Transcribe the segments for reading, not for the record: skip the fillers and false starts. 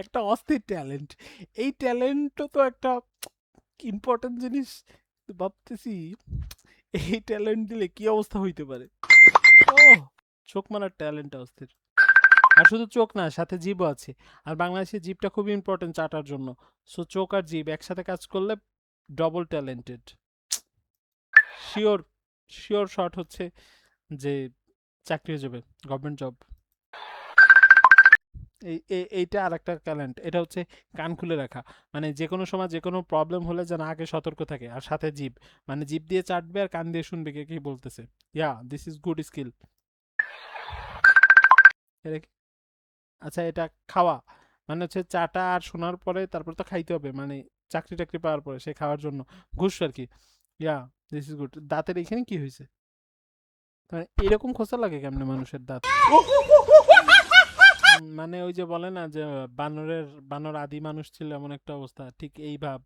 একটা অস্থির ট্যালেন্ট। এই ট্যালেন্টও তো একটা ইম্পর্টেন্ট জিনিস। ভাবতেছি এই ট্যালেন্ট দিলে কি অবস্থা হইতে পারে। ও, চোখ মারার ট্যালেন্ট অস্থির। আর শুধু চোখ না, সাথে জিভও আছে। আর বাংলাদেশের জিভটা খুবই ইম্পর্টেন্ট চাটার জন্য। সো চোখ আর জিভ একসাথে কাজ করলে double talented. Sure, sure shot হচ্ছে যে চাকরি হয়ে যাবে, গভর্নমেন্ট জব। এইটা আর একটা ট্যালেন্ট, এটা হচ্ছে কান খুলে রাখা। মানে যে কোনো সময় যে কোনো প্রবলেম হলে যেন আগে সতর্ক থাকে। আর সাথে জিভ, মানে জিভ দিয়ে চাটবে আর কান দিয়ে শুনবে কে কি বলতেছে। ইয়া, দিস ইজ গুড স্কিল। আচ্ছা, এটা খাওয়া মানে হচ্ছে চাটা আর শোনার পরে তারপর তো খাইতে হবে, মানে চাকরি টাকরি পাওয়ার পরে সে খাওয়ার জন্য ঘুষ আর কি। ইয়া, দিস ইজ গুড। দাঁতের এখানে কি হয়েছে? মানে এরকম খোঁচা লাগে কেমনে মানুষের দাঁত? মানে ওই যে বলে না যে বানর আদি মানুষ ছিল এমন একটা অবস্থা, ঠিক এই ভাব।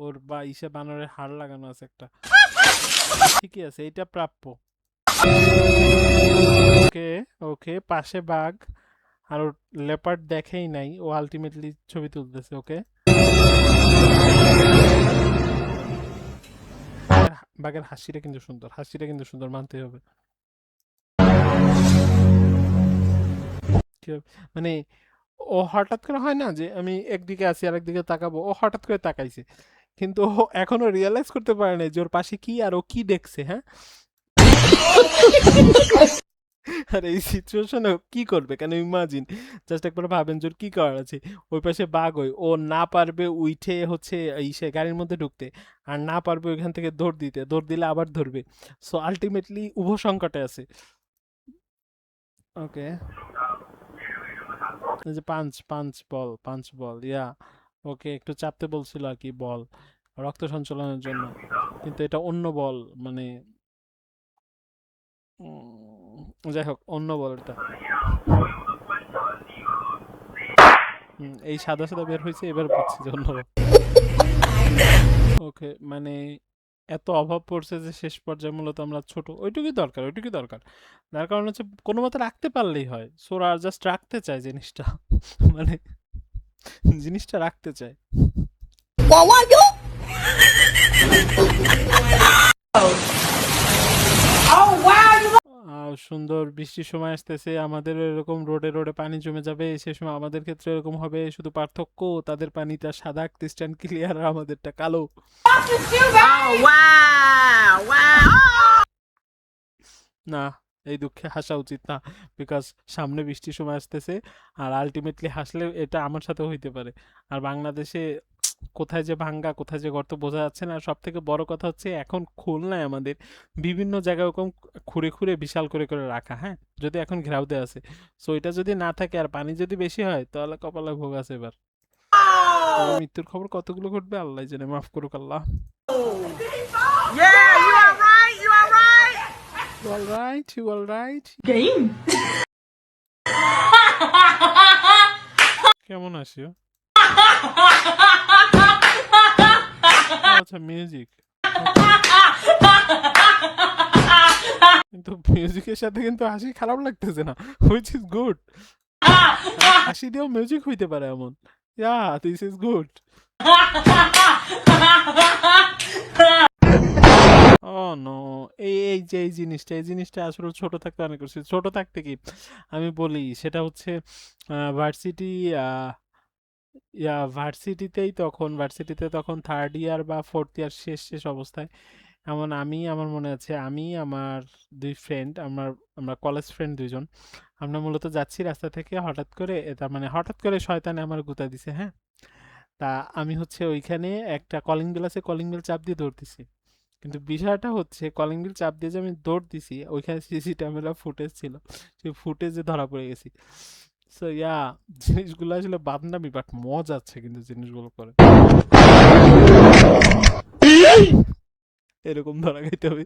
ওর বা ইসে বানরের হাড় লাগানো আছে একটা। ঠিকই আছে, এইটা প্রাপ্য। ওকে, ওকে, পাশে বাঘ আর ওর লেপার্ড দেখেই নাই, ও আলটিমেটলি ছবি তুলতেছে। ওকে, বাঘের হাসিটা কিন্তু সুন্দর, হাসিটা কিন্তু সুন্দর, মানতে হবে। মানে ও হঠাৎ করে হয় না যে আমি একদিকে আছি আর একদিকে তাকাবো, ও হঠাৎ করে তাকাইছে, কিন্তু ও এখনো রিয়েলাইজ করতে পারে নাই যে ওর পাশে কি আর ও কি দেখছে। হ্যাঁ, আর এই সিচুয়েশনে কি করবে? কেন ইমাজিন, জাস্ট একবার ভাবেন যে ওর কি করার আছে। ওই পাশে বাঘ, ও না পারবে উঠে হচ্ছে সে গাড়ির মধ্যে ঢুকতে, আর না পারবে ওইখান থেকে দৌড় দিতে, দৌড় দিলে আবার ধরবে। সো আলটিমেটলি উভয় সংকটে আছে। ওকে, এই যে পাঞ্চ পাঞ্চ বল, পাঞ্চ বল, ইয়া। ওকে, একটু চাপতে বলছিল আর কি, বল রক্ত সঞ্চালনের জন্য, কিন্তু এটা অন্য বল। মানে যাই হোক, অন্য বল এটা। এই সাদা সাদা বের হয়েছে, এবার বুঝছি যে অন্য বল। ওকে, মানে এত অভাব পড়ছে যে শেষ পর্যায়ে মূলত আমরা ছোট, ওইটুকুই দরকার, ওইটুকুই দরকার। যার কারণ হচ্ছে কোনো মতে রাখতে পারলেই হয়। সোরা জাস্ট রাখতে চায় জিনিসটা। মানে জিনিসটা রাখতে চায়। সুন্দর বৃষ্টির সময় আসতেছে, আমাদের এরকম রোডে রোডে পানি জমে যাবে, সে সময় আমাদের ক্ষেত্রে এরকম হবে, শুধু পার্থক্য তাদের পানিটা সাদা ক্রিস্টাল ক্লিয়ার আর আমাদেরটা কালো। না, এই দুঃখে হাসা উচিত না, বিকজ সামনে বৃষ্টির সময় আসতেছে। আর আলটিমেটলি হাসলে এটা আমার সাথে হইতে পারে। আর বাংলাদেশে কোথায় যে ভাঙ্গা, কোথায় যে গর্ত বোঝা যাচ্ছে না। সব থেকে বড় কথা হচ্ছে এখন খুলনায় আমাদের বিভিন্ন জায়গায় ওরকম খুঁড়ে খুঁড়ে বিশাল করে করে রাখা। হ্যাঁ, যদি এখন ঘেরাও দেওয়া আছে, সো এটা যদি না থাকে আর পানি যদি বেশি হয়, তাহলে কপালে ভোগ আছে এবার। তবে মৃত্যুর খবর কতগুলো ঘটবে আল্লাহ জানে, মাফ করুক আল্লাহ। You all right? You all right? কেমন আছিও? আচ্ছা, মিউজিক। কিন্তু মিউজিকের সাথে কিন্তু হাসি খারাপ লাগতেছে না, হুইচ ইজ গুড। হাসি দিয়েও মিউজিক হইতে পারে এমন। Yeah, this is good. Oh no, এই যে এই জিনিসটা আসলে ছোট থাকতে অনেক করছি। ছোট থাকতে কি আমি বলি, সেটা হচ্ছে ভার্সিটি, ভার্সিটিতে তখন থার্ড ইয়ার বা ফোর্থ ইয়ার শেষ শেষ অবস্থায়। এমন আমার মনে আছে, আমি আমার দুই ফ্রেন্ড, আমরা কলেজ ফ্রেন্ড দুইজন। আমরা মূলত যাচ্ছি রাস্তা থেকে, হঠাৎ করে তার মানে হঠাৎ করে শয়তানে আমার গুতা দিছে। হ্যাঁ, তা আমি হচ্ছে ওইখানে একটা কলিং বেল আছে, কলিং বেল চাপ দিয়ে দৌড়তেছি। কিন্তু বিষয়টা হচ্ছে কলিং বেল চাপ দিয়ে যে আমি দৌড় দিছি, ওইখানে সিসি ক্যামেরা ফুটেজ ছিল, সেই ফুটেজে ধরা পড়ে গেছি। সো ইয়া, জিনিসগুলো আসলে বাদনামি, বাট মজা আছে কিন্তু জিনিসগুলো করে। এরকম ধরা খাইতে হবে,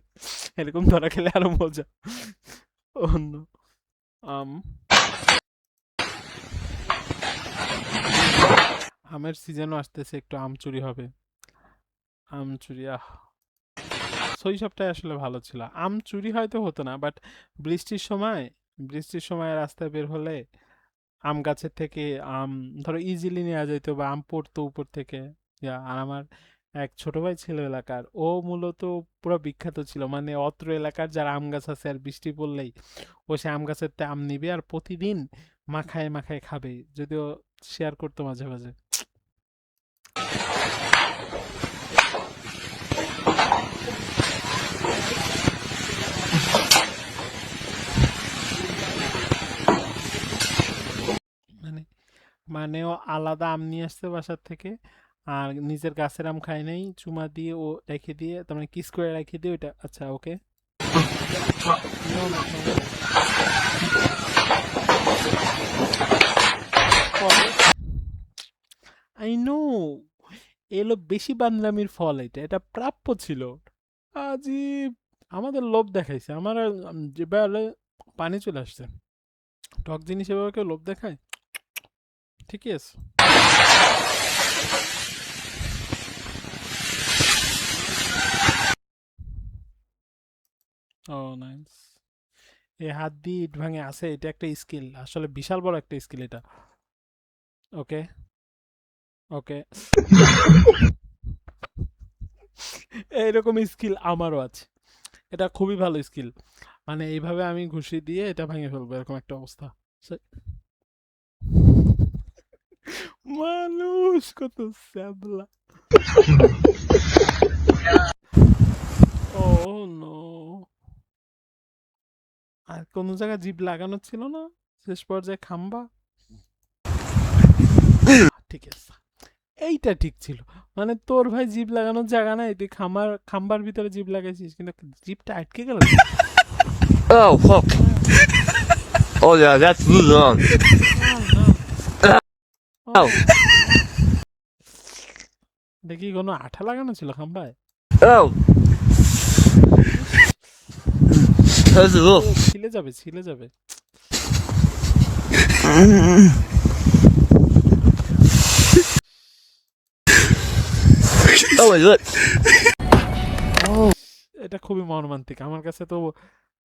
এরকম ধরা খেলে আরো মজা। অন্য আম আমের সিজনও আসতেছে, একটু আম চুরি হবে। আম চুরি, শৈশবটাই আসলে ভালো ছিল। আম চুরি হয়তো হতো না, বাট বৃষ্টির সময়, বৃষ্টির সময় রাস্তায় বের হলে আম গাছের থেকে আম ধরো ইজিলি নেওয়া যেত বা আম পড়তো উপর থেকে। আর আমার এক ছোট ভাই ছিল এলাকার, ও মূলত পুরো বিখ্যাত ছিল, মানে অত্র এলাকার যারা আম গাছ আছে আর বৃষ্টি পড়লেই ও সে আম গাছের আম নিবে আর প্রতিদিন মাখায় মাখায় খাবে, যদিও শেয়ার করতো মাঝে মাঝে। মানে মানে ও আলাদা আম নিয়ে আসছে বাসার থেকে, আর নিজের গাছের আম খায় নাই, চুমা দিয়ে ও রেখে দিয়ে, তার মানে কিস করে রেখে দিয়ে ওইটা, আচ্ছা ওকে, নো নো নো নো, পরে আই নো, এলো বেশি বান্দরামির ফল, এটা এটা প্রাপ্য ছিল। আজীব, আমাদের লোভ দেখাইছে আমার, জিব্বায় পানি চলে আসছে। টক জিনিস এভাবে কেউ লোভ দেখায়? ঠিকই আছে। ও নাইস। এই হাত দিয়ে ইট ভাঙে আছে, এটা একটা স্কিল, আসলে বিশাল বড় একটা স্কিল এটা। ওকে ওকে, এইরকম স্কিল আমারও আছে, এটা খুবই ভালো স্কিল। মানে এইভাবে আমি ঘুষি দিয়ে এটা ভেঙে ফেলবো, এরকম একটা অবস্থা। সে- মানুষ কত স্যাবলা। ও নো, আর কোন জায়গায় জিভ লাগানো ছিল না শেষ পর্যায়ে খাম্বা? ঠিক আছে, এইটা ঠিক ছিল। মানে তোর ভাই জিভ লাগানোর জায়গা নাই, তুই খাম্বার ভিতরে জিভ লাগাইছিস, কিন্তু জিভটা আটকে গেল কেন? Oh, fuck. Oh, yeah, that's too long. O, Oh, দেখি কোনো আঠা লাগানো ছিল খাম্বায়? oh, is, that's O rough. ছিলে যাবে ছিলে যাবে। Oh my god. ইস, এটা খুবই মর্মান্তিক, আমার কাছে তো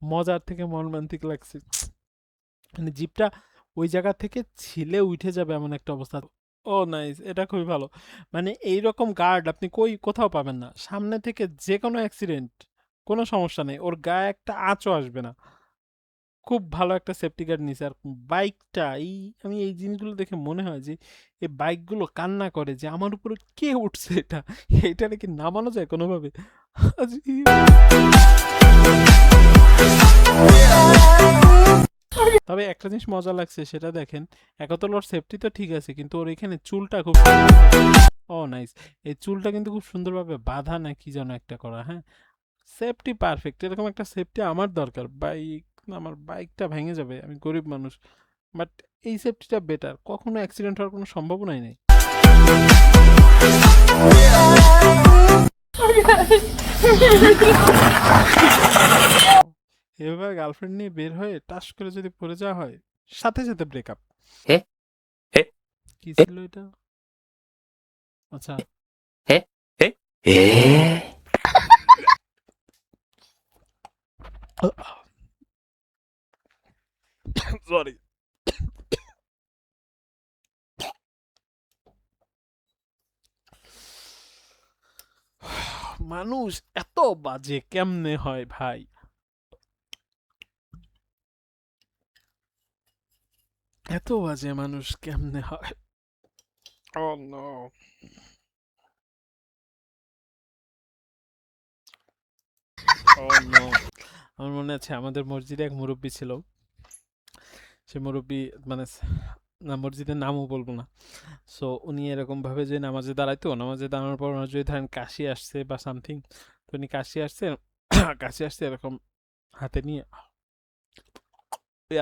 মজার থেকে মর্মান্তিক লাগছে। মানে জিভটা ওই জায়গা থেকে ছিলে উঠে যাবে এমন একটা অবস্থা। ও নাইস, এটা খুবই ভালো। মানে এইরকম গার্ড আপনি কোথাও পাবেন না, সামনে থেকে যে কোনো অ্যাক্সিডেন্ট কোনো সমস্যা নেই, ওর গায়ে একটা আঁচও আসবে না। খুব ভালো একটা সেফটি গার্ড নিছে। আর বাইকটা, আমি এই জিনিসগুলো দেখে মনে হয় যে এই বাইকগুলো কান্না করে যে আমার উপরে কে উঠছে, এটা নাকি নামানো যায় কোনোভাবে? আজীব। তবে একটা জিনিস মজা লাগছে সেটা দেখেন, একতল ওর সেফটি তো ঠিক আছে, কিন্তু ওর এখানে চুলটা খুব ও নাইস, এই চুলটা কিন্তু খুব সুন্দরভাবে বাঁধা না কি যেন একটা করা, হ্যাঁ, সেফটি পারফেক্ট। এরকম একটা সেফটি আমার দরকার, আমার বাইকটা ভেঙে যাবে, আমি গরিব মানুষ, বাট এই সেফটিটা বেটার, কখনো অ্যাক্সিডেন্ট হওয়ার কোনো সম্ভাবনাই নেই। এভাবে গার্লফ্রেন্ড নিয়ে বের হয়ে টাস করে যদি পড়ে যাওয়া হয়, সাথে সাথে ব্রেকআপ। Eh? Eh? কি Eh? ছিল এটা? আচ্ছা, Eh? Eh? Eh? সরি। মানুষ এত বাজে কেমনে হয় ভাই? এত বাজে মানুষ কেমনে হয়? ও নো, ও নো। আমার মনে আছে আমাদের মসজিদে এক মুরব্বী ছিল, সে মুরব্বী, মানে না, মসজিদের নামও বলবো না। সো উনি এরকম ভাবে যে নামাজে দাঁড়াইতো, নামাজে দাঁড়ানোর পর ওনার যদি ধরেন কাশি আসছে বা সামথিং, তো উনি কাশি আসছে, কাশি আসছে এরকম হাতে নিয়ে,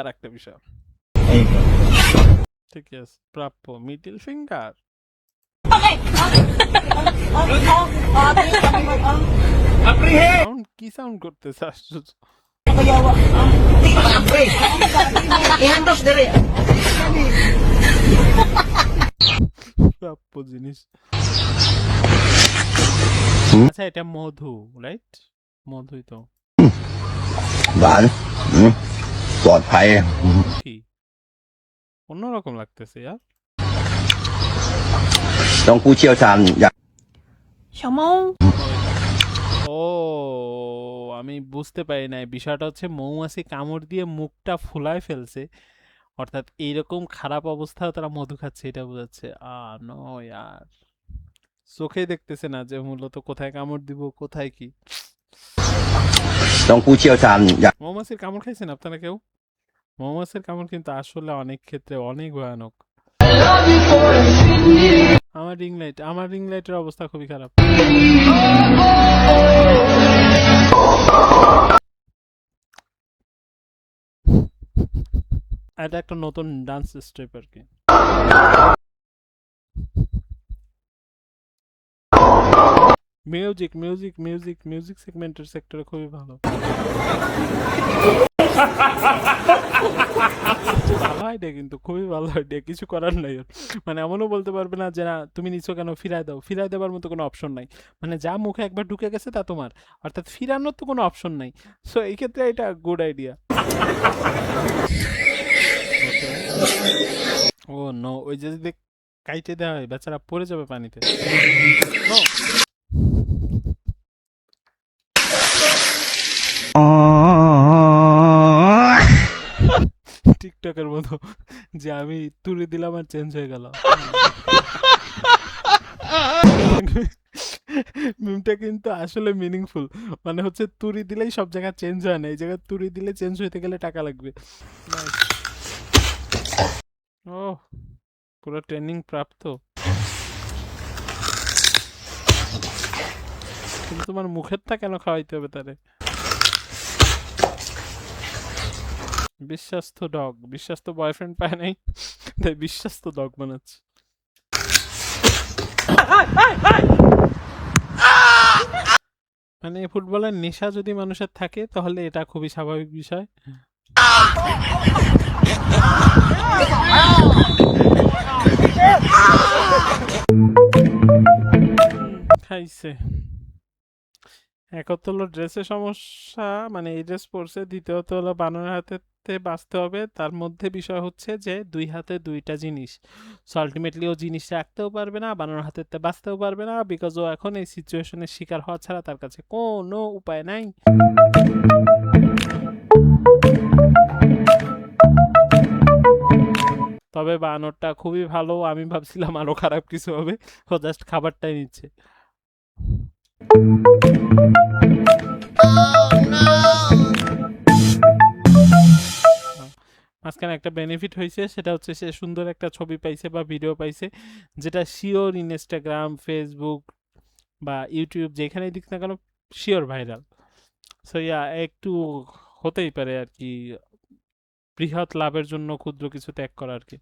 আর একটা বিষয়, ঠিক আছে, প্রাপ্য মিডল ফিঙ্গার। সাউন্ড কি সাউন্ড করতেছে আশ্চর্য। প্রাপ্য জিনিস। আচ্ছা, এটা মধু, রাইট? মধুই তো। หวานปลอดภัย কি অন্যরকম লাগতেছে ইয়ার।让ผู้เชี่ยวชาญอย่าง 小猫， ও আমি বুঝতে পারি নাই, বিষয়টা হচ্ছে মৌমাছি কামড় দিয়ে মুখটা ফুলায় ফেলছে, অর্থাৎ এইরকম খারাপ অবস্থায় তারা মধু খাচ্ছে, এটা বোঝাচ্ছে। নো ইয়ার, চোখে দেখতেছে না যে মূলত কোথায় কামড় দিব কোথায় কি। ต้องผู้เชี่ยวชาญอย่าง মৌমাছির কামড় খাইছেন আপনারা কেউ? মৌমাছির কামড় কিন্তু আসলে অনেক ক্ষেত্রে অনেক ভয়ানক। আমার রিং লাইটের অবস্থা খুবই খারাপ। এটা একটা নতুন ডান্স স্টেপ আর কি। মিউজিক সেক্টরে খুবই ভালো। ভালো আইডিয়া, কিন্তু খুবই ভালো আইডিয়া, কিছু করার নাই ওর। মানে এমনও বলতে পারবে না যে না তুমি নিচো কেন, ফিরায় দেওয়ার মতো কোনো অপশন নাই। মানে যা মুখে একবার ঢুকে গেছে তা তোমার, অর্থাৎ ফিরানোর তো কোনো অপশন নাই। সো এই ক্ষেত্রে এটা গুড আইডিয়া। ও নো, ওই যে যদি কাইটে দেওয়া হয় বেচারা পড়ে যাবে পানিতে। No! টিকটকের মতো যে আমি তুলে দিলাম আর চেঞ্জ হয়ে গেল। মিমটা কিন্তু আসলে মিনিংফুল। মানে হচ্ছে তুড়ি দিলেই সব জায়গা চেঞ্জ হয় না, এই জায়গায় তুড়ি দিলে চেঞ্জ হইতে গেলে টাকা লাগবে। ও পুরো ট্রেনিং প্রাপ্ত। কিন্তু তোমার মুখেরটা কেন খাওয়াইতে হবে তারে? বিশ্বাস্ত ডগ, বিশ্বাস্ত বয়ফ্রেন্ড পায় নাই তাই বিশ্বাস্ত ডগ বানাচ্ছে। মানে ফুটবলের নেশা যদি মানুষের থাকে তাহলে এটা খুবই স্বাভাবিক বিষয়। খাইছে। এক তো হলো ড্রেসের সমস্যা, মানে এই ড্রেস পরছে, দ্বিতীয়ত হলো বানরের হাতে বাঁচতে হবে, তার মধ্যে বিষয় হচ্ছে যে দুই হাতে দুইটা জিনিস। সো আলটিমেটলি ও জিনিস রাখতেও পারবে না, বানরের হাতে বাঁচতেও পারবে না, বিকজ ও এখন এই সিচুয়েশনের শিকার হওয়া ছাড়া তার কাছে কোনো উপায় নাই। তবে বানরটা খুবই ভালো, আমি ভাবছিলাম আরো খারাপ কিছু হবে, ও জাস্ট খাবারটাই নিচ্ছে। মাঝখানে একটা বেনিফিট হয়েছে, সেটা হচ্ছে সে সুন্দর একটা ছবি পাইছে বা ভিডিও পাইছে, যেটা শিওর ইনস্টাগ্রাম, ফেসবুক বা ইউটিউব যেখানেই দিক না কেন শিওর ভাইরাল। সো ইয়া একটু হতেই পারে আর কি, বৃহৎ লাভের জন্য ক্ষুদ্র কিছু ত্যাগ করা আর কি।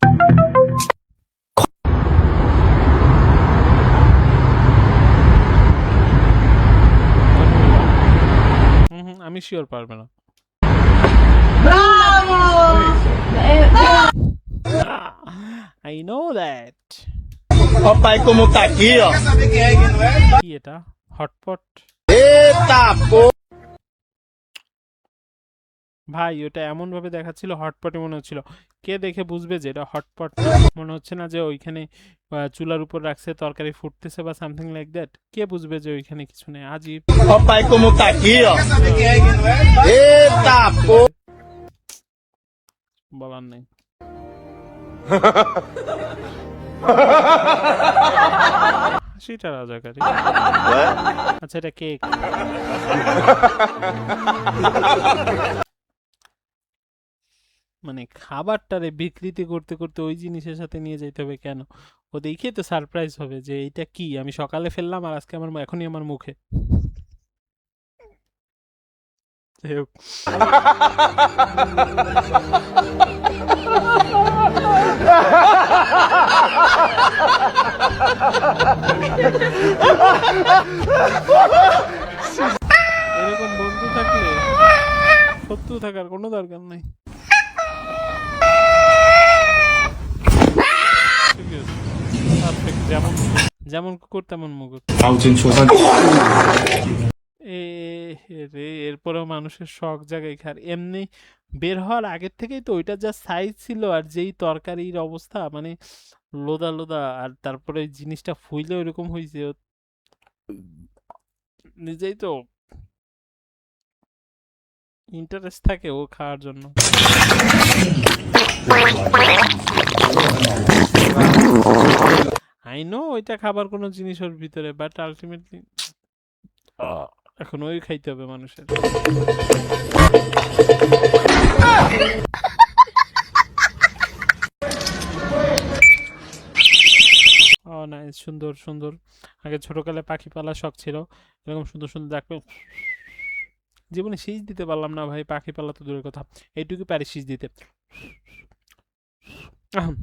আমি শিওর পারবে না। I know that. Papai como tá aqui, ó. কি এটা? হটপট? Eita, pô. ভাই ওটা এমন ভাবে দেখাচ্ছিল হটপটে মনে হচ্ছিল, কে দেখে বুঝবে যে এটা হটপট? মনে হচ্ছে না যে ওইখানে চুলার উপর রাখছে তরকারি ফুটতেছে বা সামথিং লাইক দ্যাট? কে বুঝবে যে ওইখানে কিছু নেই? আজীব। Papai como tá aqui, ó. Eita, pô. বলার নেই। সেটা রাজাকারী। আচ্ছা এটা কেক। মানে খাবারটারে বিকৃতি করতে করতে ওই জিনিসের সাথে নিয়ে যেতে হবে কেন? ও দেখে তো সারপ্রাইজ হবে যে এইটা কি, আমি সকালে ফেললাম আর আজকে আমার এখনই আমার মুখে। যাই হোক। এরকম বন্ধু থাকলে শত্রু থাকার কোনো দরকার নাই। ঠিক আছে, পারফেক্ট, যেমন কুকুর তেমন মুগুর। রে এরপরেও মানুষের শখ জায়গায় খার এমনি বের হওয়ার আগের থেকেই তো ওইটা যা সাইজ ছিল আর যেই তরকারির অবস্থা মানে লোদা লোদা আর তারপরে জিনিসটা ফুইলে ওইরকম হয়েছে নিজেই তো ইন্টারেস্ট থাকে ও খাওয়ার জন্য। আই নো ওইটা খাবার কোনো জিনিস ওর ভিতরে বাট আলটিমেটলি এখন ওই খাইতে হবে মানুষের। ও নাইস, সুন্দর সুন্দর। আগে ছোটকালে পাখি পালার শখ ছিল, এরকম সুন্দর সুন্দর দেখবে। জীবনে শীষ দিতে পারলাম না ভাই, পাখি পালা তো দূরের কথা, এইটুকু পারি শীষ দিতে। আহম।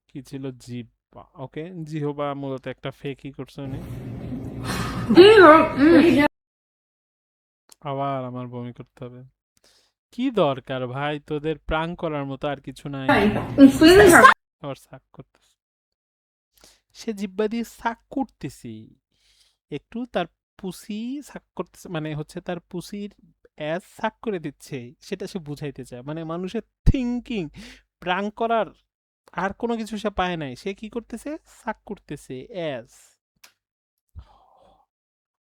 কি ছিল জিহ্বা, ওকে জিহ্বা মূলত একটা ফেকই করছে উনি। আবার আমার বমি করতে হবে, কি দরকার ভাই তোদের প্রাং করার মতো আর কিছু নাই। আবার শাক করতেছে, সে জিব্বা দিয়ে শাক করতেছি একটু, তার পুসি শাক করতেছে মানে হচ্ছে তার পুসির অ্যাজ শাক করে দিচ্ছে, সেটা সে বুঝাইতে চায়। মানে মানুষের থিঙ্কিং প্রাং করার আর কোনো কিছু সে পায় নাই, সে কি করতেছে শাক করতেছে অ্যাজ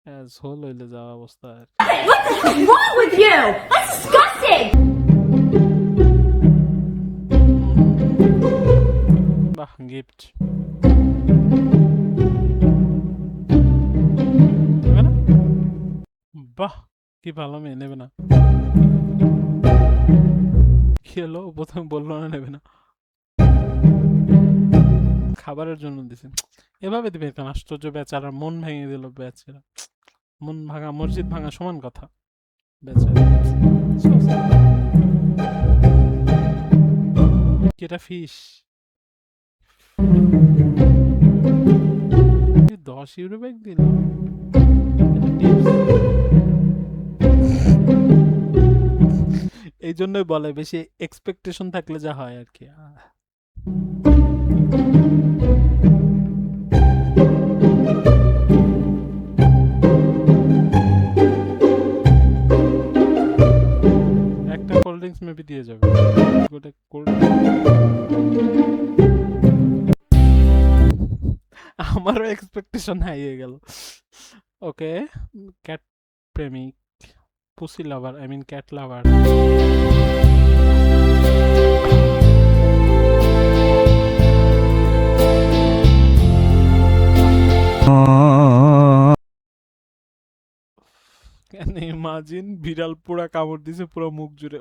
অ্যাজ হোল হইলে যাওয়া অবস্থা আর কি। What the heck is wrong with you? That's disgusting! বাহ গিফট নেবে না, বাহ কি ভালো মেয়ে, নেবে না কি হলো, প্রথমে বললো না নেবে না, খাবারের জন্য দিছে, এভাবে দিবে কেন আশ্চর্য বেচারা, মন ভেঙে দিল বেচারা, মন ভাঙা মসজিদ ভাঙা সমান কথা বেচারা। কি এটা ফিশ, 10 ইউরো ব্যাগ দিল, এই জন্যই বলে বেশি এক্সপেকটেশন থাকলে যা হয় আর কি। একটা কোল্ড ড্রিঙ্কস মেবি দিয়ে যাবে, গোটা কোল্ড আমারও এক্সপেকটেশন হাই হয়ে গেল। ওকে ক্যাট প্রেমিক, pussy lover, I mean cat lover. Imagine বিড়াল পুরা কামড় দিছে পুরো মুখ জুড়ে।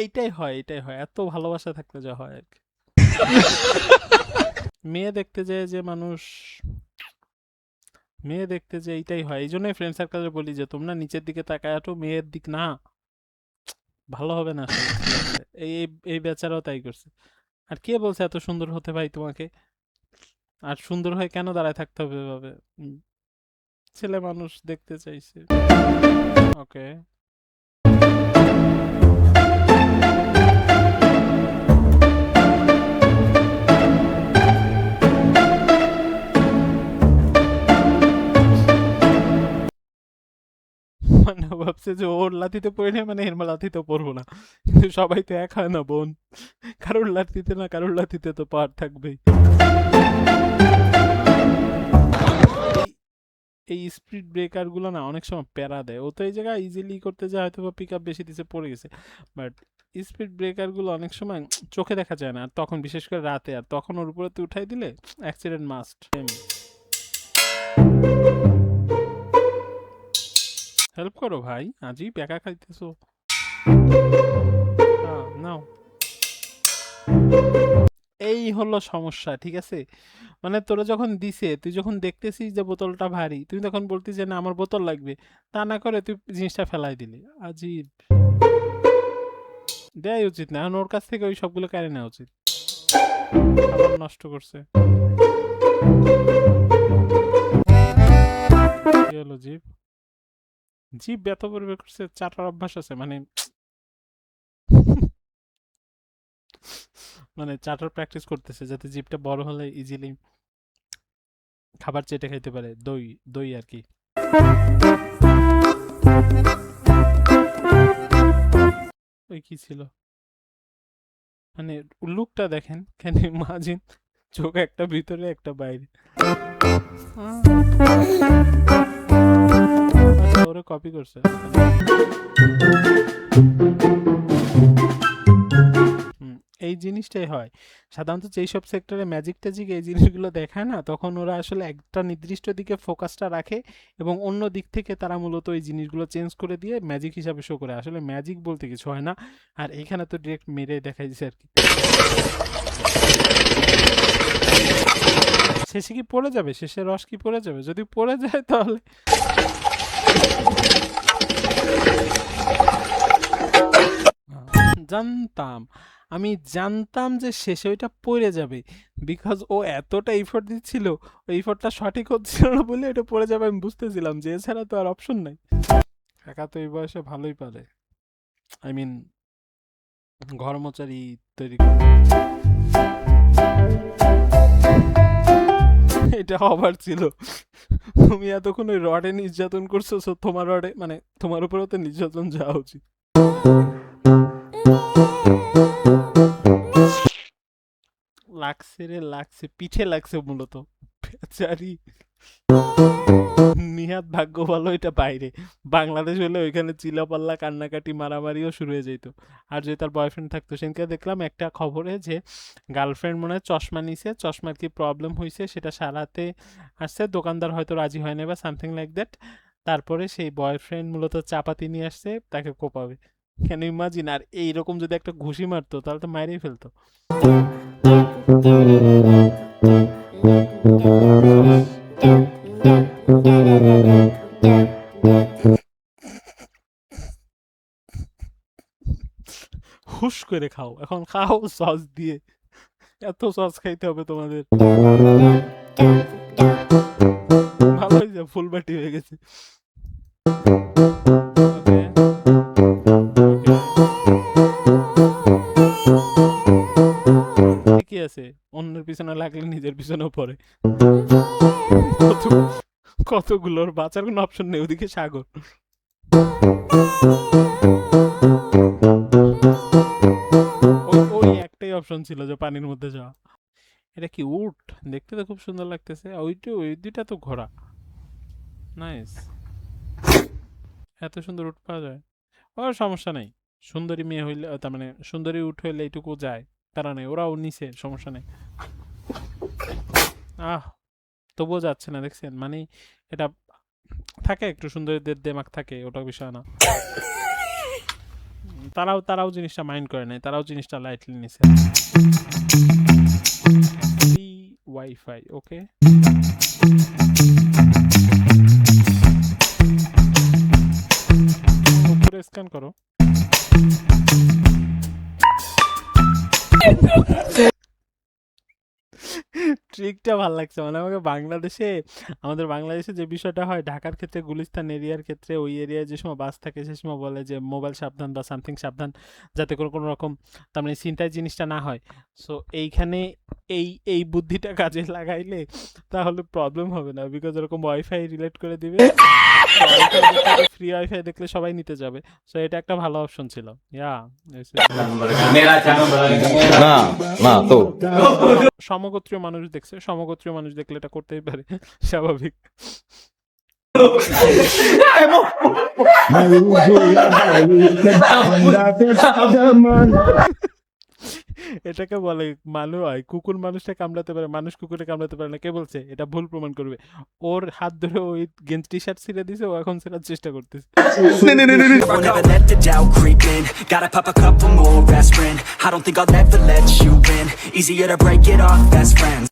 এইটাই হয়, এইটাই হয়, এত ভালোবাসা থাকলে যা হয় আর কি। মেয়ে দেখতে যায় যে মানুষ, মেয়ে দেখতে যে এইটাই হয়, এই জন্যই ফ্রেন্ড সার্কেলে বলি যে তোমরা নিচের দিকে তাকায় আটো, মেয়ের দিক না, ভালো হবে না আসলে। এই এই বেচারাও তাই করছে। আর কে বলছে এত সুন্দর হতে ভাই তোমাকে, আর সুন্দর হয়ে কেন দাঁড়ায় থাকতে হবে এভাবে, ছেলে মানুষ দেখতে চাইছে। ওকে মানে ও ভাবছে যে ওর লাথিতে পড়ে নেই মানে এর লাথিতে পড়বো না, কিন্তু সবাই তো এক হয় না বোন, কারোর লাথিতে না কারোর লাথিতে তো পার থাকবেই। এই স্পিড ব্রেকার গুলো না অনেক সময় প্যারা দেয়, ও তো এই জায়গায় ইজিলি করতে যায় হয়তো পিক আপ বেশি দিছে পড়ে গেছে, বাট স্পিড ব্রেকার গুলো অনেক সময় চোখে দেখা যায় না, আর তখন বিশেষ করে রাতে, আর তখন ওর উপরে তুই উঠাই দিলে অ্যাক্সিডেন্ট মাস্ট। হেল্প করো ভাই, আজই একা খাইতেছো, নাও। এই হলো সমস্যা, ঠিক আছে, মানে তোরা যখন দিছে তুই যখন দেখতেছিস যে বোতলটা ভারী, তুই তখন বলতিস যে না আমার বোতল লাগবে, তা না করে তুই জিনিসটা ফেলাই দিলি, আজীব। দেয়াই উচিত না, এখন ওর কাছ থেকে ওই সবগুলো কেড়ে নেওয়া উচিত, খাবার নষ্ট করছে। কি হলো জীব, জীব ব্যথ পরিবেশ করছে, চাটার অভ্যাস আছে মানে মানে চাটার প্র্যাকটিস করতেছে যাতে জিভটা বড় হলে ইজিলি খাবার চেটে খাইতে পারে, দই দই আর কি। ওই কি ছিল, মানে লুকটা দেখেন, ক্যান ইউ ইমাজিন, চোখ একটা ভিতরে একটা বাইরে। আচ্ছা, ওরা কপি করছে। এই জিনিসটাই হয় সাধারণত যেই সব সেক্টরে ম্যাজিক ট্যাজিক এই জিনিসগুলো দেখায় না, তখন ওরা আসলে একটা নির্দিষ্ট দিকে ফোকাসটা রাখে এবং অন্য দিক থেকে তারা মূলত এই জিনিসগুলো চেঞ্জ করে দিয়ে ম্যাজিক হিসাবে শো করে। আসলে ম্যাজিক বলতে কিছু হয় না, আর এখানে তো ডিরেক্ট মেরে দেখাই দিছে আর কি। শেষে কি পড়ে যাবে, শেষে রস কি পড়ে যাবে? যদি পড়ে যায় তাহলে জানতাম, আমি জানতাম যে শেষে ওইটা পড়ে যাবে, বিকজ ও এতটা এফোর্ট দিচ্ছিল, ওই এফোর্টটা সঠিক হচ্ছিল না বলে এটা পড়ে যাবে আমি বুঝতেছিলাম, যে এছাড়া তো আর অপশন নাই। কাকা তো এই বয়সে ভালোই পারে, আই মিন ঘর মোচারি তৈরি করে। এটা হবার ছিল, তুমি এতক্ষণ ওই রডে নির্যাতন করছো, so তোমার রডে মানে তোমার উপরেও তো নির্যাতন যাওয়া উচিত। লাগছে রে লাগছে, পিঠে লাগছে মূলত, বেচারি নিহাত ভাগ্য ভালো এটা বাইরে, বাংলাদেশ হলে ওইখানে চিলাপাল্লা কান্নাকাটি মারামারিও শুরু হয়ে যেত। আর যদি তার বয়ফ্রেন্ড থাকতো, সেদিনকে দেখলাম একটা খবরে যে গার্লফ্রেন্ড মনে হয় চশমা নিছে, চশমার কি প্রবলেম হয়েছে সেটা সারাতে আসছে, দোকানদার হয়তো রাজি হয় না বা সামথিং লাইক দ্যাট, তারপরে সেই বয়ফ্রেন্ড মূলত চাপাতি নিয়ে আসছে তাকে কোপাবে। কেন ইমাজিন, আর এইরকম যদি একটা ঘুষি মারতো তাহলে তো মাইরেই ফেলতো। হুশ করে খাও, এখন খাও সস দিয়ে, এত সস খাইতে হবে তোমাদের? ভালো হয়েছে, ফুল বাটি হয়ে গেছে। ঠিকই আছে, অন্যের পিছনে লাগলে নিজের পিছনেও পড়ে। কতগুলোর বাঁচার কোনো অপশন নেই, ওদিকে সাগর। ওই একটাই অপশন ছিল যে পানির মধ্যে যাওয়া। এটা কি উট? দেখতে তো খুব সুন্দর লাগতেছে। ওই দুইটা তো ঘোড়া, নাইস। এত সুন্দর উট পাওয়া যায়, ও সমস্যা নাই। সুন্দরী মেয়ে হইলে, তার মানে সুন্দরী উট হইলে এইটুকু যায়, তারা নেই, ওরাও নিচে, সমস্যা নেই। তবুও যাচ্ছে না, দেখছেন? মানে এটা থাকে, একটু সুন্দরীদের দেমাগ থাকে, ওটা বিষয় না। তারাও জিনিসটা মাইন্ড করে নাই, তারাও জিনিসটা লাইটলি নিছে। ওয়াইফাই ওকে। উপরে স্ক্যান করো। ট্রিকটা ভালো লাগছে, মানে আমাদের বাংলাদেশে যে বিষয়টা হয়, ঢাকার ক্ষেত্রে গুলিস্তান এরিয়ার ক্ষেত্রে ওই এরিয়ায় যে সময় বাস থাকে সে সময় বলে যে মোবাইল সাবধান বা সামথিং সাবধান, যাতে কোনো রকম তার মানে ছিনতাই জিনিসটা না হয়। সো এইখানে এই বুদ্ধিটা কাজে লাগাইলে তাহলে প্রবলেম হবে না, বিকজ এরকম ওয়াইফাই রিলেট করে দিবে, ফ্রি ওয়াইফাই দেখলে সবাই নিতে যাবে। সো এটা একটা ভালো অপশন ছিল। সমগোত্রীয় মানুষ দেখছে, সমগোত্রীয় মানুষ দেখলে এটা করতেই পারে, স্বাভাবিক। এটাকে বলে মানুষ হয়, কুকুর মানুষটা কামড়াতে পারে, মানুষ কুকুরে কামড়াতে পারে না। কে বলছে? এটা ভুল প্রমাণ করবে। ওর হাত ধরে ওই গেঞ্জি টি শার্ট ছিঁড়ে দিছে, ও এখন সেটার চেষ্টা করতেছে। Never let the doubt creep in. Gotta pop a couple more aspirin. I don't think I'll ever let you in. Easier to break it off best friends.